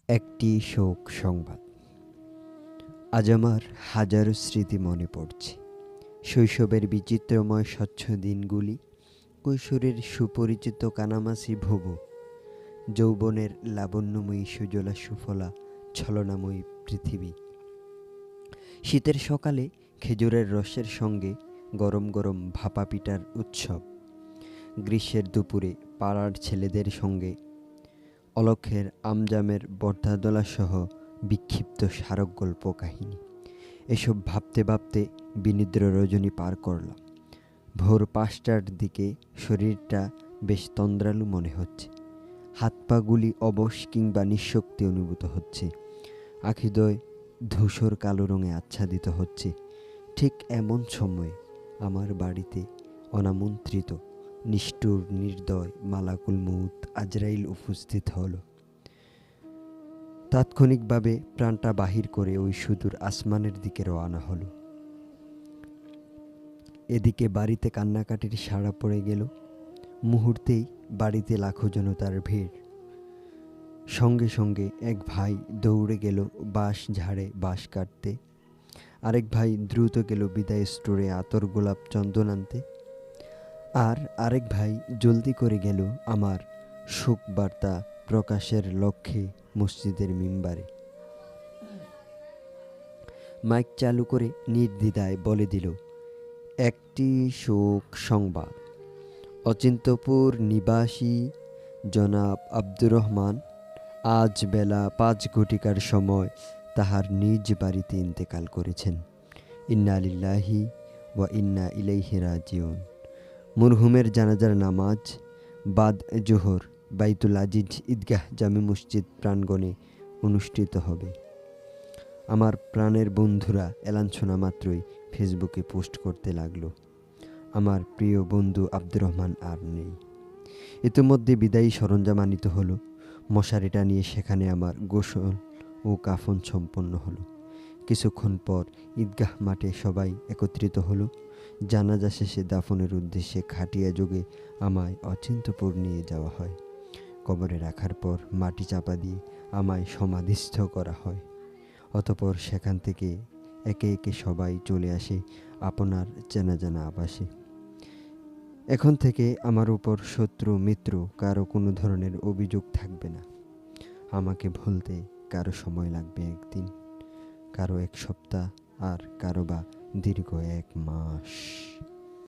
একটি শোক সংবাদ। আজ আমার হাজারো স্মৃতি মনে পড়ছে। শৈশবের বিচিত্রময় স্বচ্ছ দিনগুলি, কৈশোরের সুপরিচিত কানামাছি ভোগ, যৌবনের লাবণ্যময়ী সুজলা সুফলা ছলনাময়ী পৃথিবী। শীতের সকালে খেজুরের রসের সঙ্গে গরম গরম ভাপা পিঠার উৎসব। গ্রীষ্মের দুপুরে পাড়ার ছেলেদের সঙ্গে অলক্ষের আমজামের বর্ধাদোলাসহ বিক্ষিপ্ত স্মারক গল্প কাহিনী। এসব ভাবতে ভাবতে বিনিদ্র রজনী পার করলাম। ভোর ৫টার দিকে শরীরটা বেশ তন্দ্রালু মনে হচ্ছে। হাত পাগুলি অবশ কিংবা নিঃশক্তি অনুভূত হচ্ছে। আখিদ্বয় ধূসর কালো রঙে আচ্ছাদিত হচ্ছে। ঠিক এমন সময় আমার বাড়িতে অনামন্ত্রিত নিষ্ঠুর নির্দয় মালাকুল মউত আজরাইল উপস্থিত হলো। তাৎক্ষণিকভাবে প্রাণটা বাহির করে ওই সুদূর আসমানের দিকে রওনা হলো। এদিকে বাড়িতে কান্নাকাটির সাড়া পড়ে গেল। মুহূর্তেই বাড়িতে লাখো জনতার ভিড়। সঙ্গে সঙ্গে এক ভাই দৌড়ে গেল বাঁশ ঝাড়ে বাঁশ কাটতে। আরেক ভাই দ্রুত গেল বিদায় স্টোরে আতর গোলাপ চন্দন আনতে। আর আরেক ভাই জলদি করে গেল আমার শোক বার্তা প্রকাশের লক্ষ্যে মসজিদের মিম্বারে। মাইক চালু করে নির্দ্বিধায় বলে দিল, একটি শোক সংবাদ। অচিন্তপুর নিবাসী জনাব আব্দুর রহমান আজ বেলা ৫ ঘটিকার সময় তাহার নিজ বাড়িতে ইন্তেকাল করেছেন। ইন্না লিল্লাহি ওয়া ইন্না ইলাইহি রাজিউন। মরহুমের জানাজার নামাজ বাদ জোহর বাইতুল আজিজ ঈদগাহ জামে মসজিদ প্রাঙ্গণে অনুষ্ঠিত হবে। আমার প্রাণের বন্ধুরা এলান শোনা মাত্রই ফেসবুকে পোস্ট করতে লাগলো, আমার প্রিয় বন্ধু আব্দুর রহমান আর নেই। ইতিমধ্যে বিদায়ী সরঞ্জাম আনিত হলো। মশারিটা নিয়ে সেখানে আমার গোসল ও কাফন সম্পন্ন হলো। কিছুক্ষণ পর ঈদগাহ মাঠে সবাই একত্রিত হলো। জানাজা শেষে দাফনের উদ্দেশ্যে খাটিয়া যোগে আমায় অচিন্তপুর নিয়ে যাওয়া হয়। কবরে রাখার পর মাটি চাপা দিয়ে আমায় সমাধিস্থ করা হয়। অতঃপর সেখান থেকে একে একে সবাই চলে আসে আপনার চেনা জানা আবাসে। এখন থেকে আমার উপর শত্রু মিত্র কারো কোনো ধরনের অভিযোগ থাকবে না। আমাকে ভুলতে কারো সময় লাগবে একদিন, কারো ১ সপ্তাহ, আর কারো বা দীর্ঘ ১ মাস।